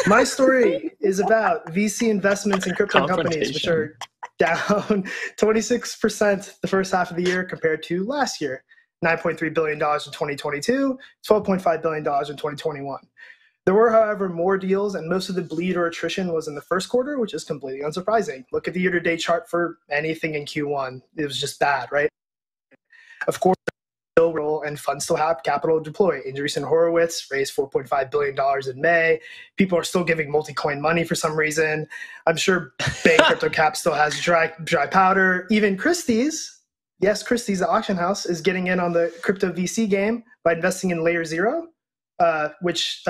My story is about VC investments in crypto companies, which Confrontation. are down 26% the first half of the year compared to last year. $9.3 billion in 2022, $12.5 billion in 2021. There were, however, more deals, and most of the bleed or attrition was in the first quarter, which is completely unsurprising. Look at the year-to-date chart for anything in Q1. It was just bad, right? Of course, and funds still have capital to deploy. Andreessen Horowitz raised $4.5 billion in May. People are still giving multi-coin money for some reason. I'm sure Bang Crypto Cap still has dry powder. Even Christie's, yes, Christie's, the auction house, is getting in on the crypto VC game by investing in Layer Zero, which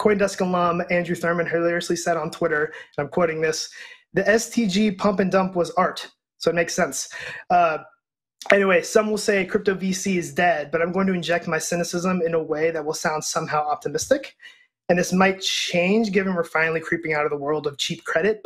CoinDesk alum Andrew Thurman hilariously said on Twitter, and I'm quoting this, "The STG pump and dump was art." So it makes sense. Anyway, some will say crypto VC is dead, but I'm going to inject my cynicism in a way that will sound somehow optimistic. And this might change given we're finally creeping out of the world of cheap credit.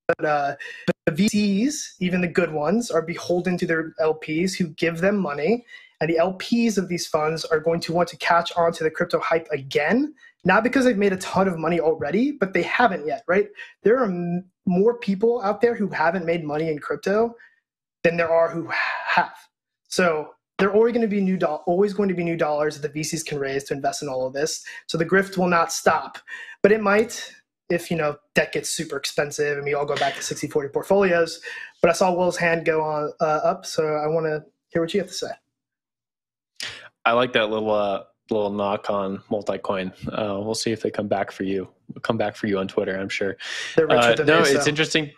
But the VCs, even the good ones, are beholden to their LPs who give them money. And the LPs of these funds are going to want to catch on to the crypto hype again, not because they've made a ton of money already, but they haven't yet, right? There are more people out there who haven't made money in crypto than there are who have. So there are always going to be new dollars that the VCs can raise to invest in all of this. So the grift will not stop, but it might if debt gets super expensive and we all go back to 60-40 portfolios. But I saw Will's hand go on up, so I want to hear what you have to say. I like that little knock on multi-coin. We'll see if they come back for you. We'll come back for you on Twitter, I'm sure. They're richer than me, it's interesting.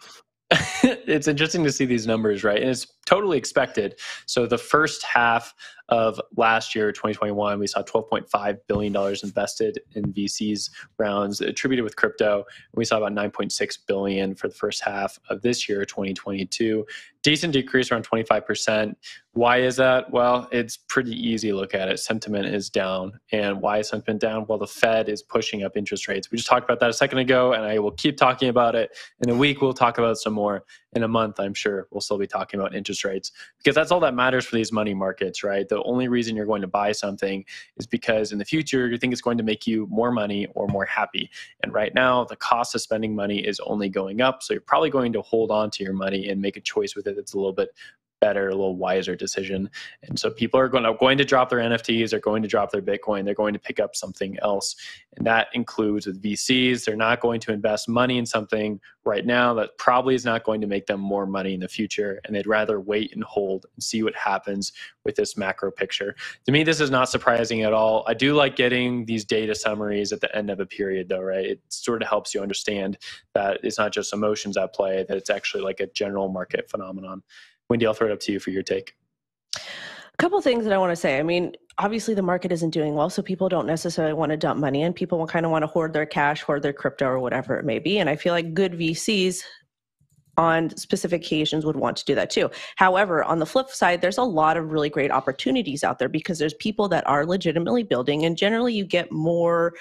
It's interesting to see these numbers, right? And it's totally expected. So the first half of last year, 2021, we saw $12.5 billion invested in VCs rounds attributed with crypto. We saw about $9.6 billion for the first half of this year, 2022. Decent decrease, around 25%. Why is that? Well, it's pretty easy to look at it. Sentiment is down. And why is sentiment down? Well, the Fed is pushing up interest rates. We just talked about that a second ago, and I will keep talking about it. In a week, we'll talk about it some more. In a month, I'm sure we'll still be talking about interest rates, because that's all that matters for these money markets, right? The only reason you're going to buy something is because in the future, you think it's going to make you more money or more happy. And right now, the cost of spending money is only going up. So you're probably going to hold on to your money and make a choice with it that's a little bit better, a little wiser decision. And so people are going to drop their NFTs, they're going to drop their Bitcoin, they're going to pick up something else. And that includes with VCs. They're not going to invest money in something right now that probably is not going to make them more money in the future. And they'd rather wait and hold and see what happens with this macro picture. To me, this is not surprising at all. I do like getting these data summaries at the end of a period though, right? It sort of helps you understand that it's not just emotions at play, that it's actually like a general market phenomenon. Wendy, I'll throw it up to you for your take. A couple of things that I want to say. I mean, obviously the market isn't doing well, so people don't necessarily want to dump money in. People will kind of want to hoard their cash, hoard their crypto, or whatever it may be. And I feel like good VCs on specific occasions would want to do that too. However, on the flip side, there's a lot of really great opportunities out there because there's people that are legitimately building, and generally you get more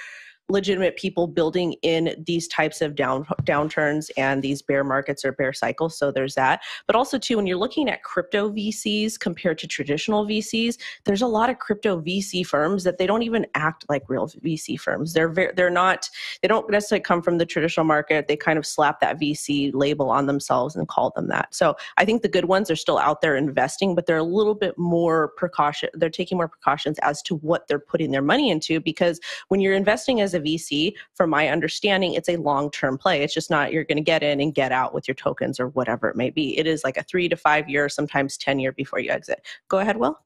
legitimate people building in these types of downturns and these bear markets or bear cycles. So there's that. But also too, when you're looking at crypto VCs compared to traditional VCs, there's a lot of crypto VC firms that they don't even act like real VC firms. They don't necessarily come from the traditional market. They kind of slap that VC label on themselves and call them that. So I think the good ones are still out there investing, but they're a little bit more precaution. They're taking more precautions as to what they're putting their money into, because when you're investing as a VC, from my understanding, it's a long-term play. It's just not you're going to get in and get out with your tokens or whatever it may be. It is like a 3 to 5 year, sometimes 10 year before you exit. Go ahead, Will.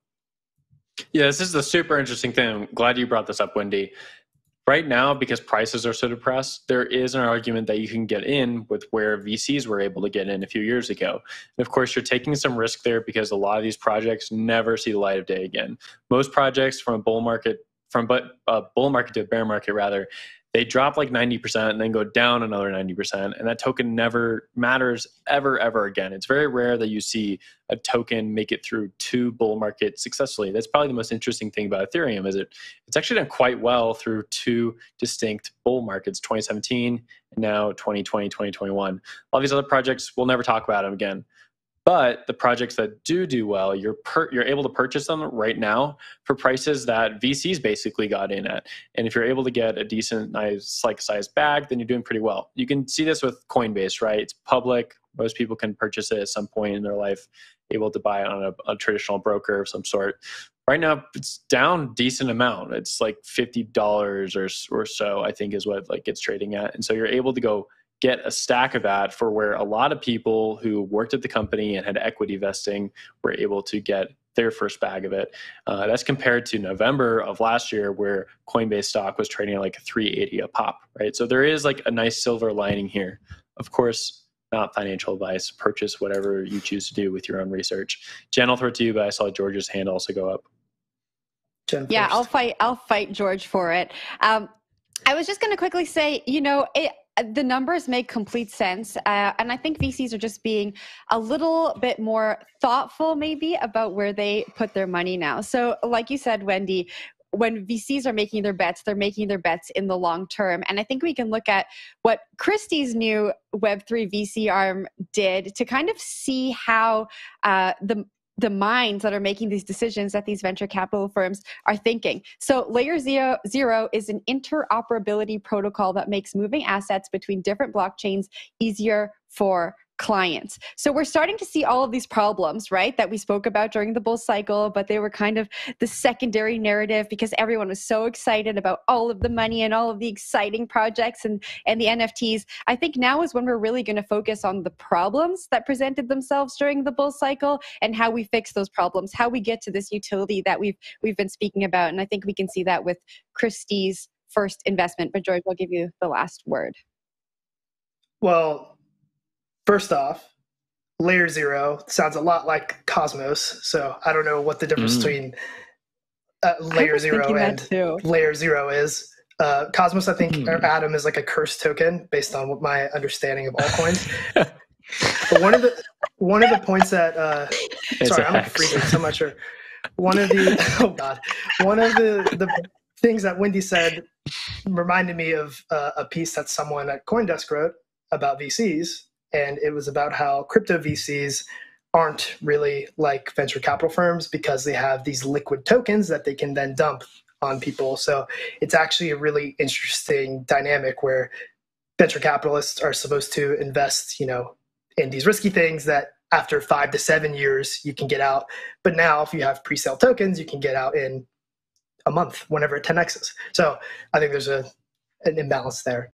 Yeah, this is a super interesting thing. I'm glad you brought this up, Wendy. Right now, because prices are so depressed, there is an argument that you can get in with where VCs were able to get in a few years ago. And of course, you're taking some risk there because a lot of these projects never see the light of day again. Most projects from a bull market to a bear market rather, they drop like 90% and then go down another 90%. And that token never matters ever again. It's very rare that you see a token make it through 2 bull markets successfully. That's probably the most interesting thing about Ethereum is it's actually done quite well through 2 distinct bull markets, 2017 and now 2020, 2021. All these other projects, we'll never talk about them again. But the projects that do well, you're able to purchase them right now for prices that VCs basically got in at. And if you're able to get a decent, nice, like sized bag, then you're doing pretty well. You can see this with Coinbase, right? It's public. Most people can purchase it at some point in their life, able to buy it on a traditional broker of some sort. Right now, it's down decent amount. It's like $50 or so, I think, is what like it's trading at. And so you're able to go get a stack of that for where a lot of people who worked at the company and had equity vesting were able to get their first bag of it. That's compared to November of last year, where Coinbase stock was trading at like $380 a pop, right? So there is like a nice silver lining here. Of course, not financial advice. Purchase whatever you choose to do with your own research. Jen, I'll throw it to you, but I saw George's hand also go up. Jen yeah, first. I'll fight George for it. I was just going to quickly say, the numbers make complete sense. And I think VCs are just being a little bit more thoughtful maybe about where they put their money now. So like you said, Wendy, when VCs are making their bets, they're making their bets in the long term. And I think we can look at what Christie's new Web3 VC arm did to kind of see how the minds that are making these decisions at these venture capital firms are thinking. So Layer Zero is an interoperability protocol that makes moving assets between different blockchains easier for clients. So we're starting to see all of these problems, right, that we spoke about during the bull cycle, but they were kind of the secondary narrative because everyone was so excited about all of the money and all of the exciting projects and the NFTs. I think now is when we're really going to focus on the problems that presented themselves during the bull cycle and how we fix those problems, how we get to this utility that we've been speaking about. And I think we can see that with Christie's first investment. But George, I'll give you the last word. Well, first off, Layer Zero sounds a lot like Cosmos, so I don't know what the difference between Layer Zero and Layer Zero is. Cosmos, I think, or Atom is like a cursed token based on what my understanding of altcoins. But one of the points that sorry, I'm like freezing, so I'm not sure. One of the things that Wendy said reminded me of a piece that someone at CoinDesk wrote about VCs. And it was about how crypto VCs aren't really like venture capital firms because they have these liquid tokens that they can then dump on people. So it's actually a really interesting dynamic where venture capitalists are supposed to invest, in these risky things that after 5 to 7 years you can get out. But now if you have pre-sale tokens, you can get out in a month whenever it 10x's. So I think there's an imbalance there.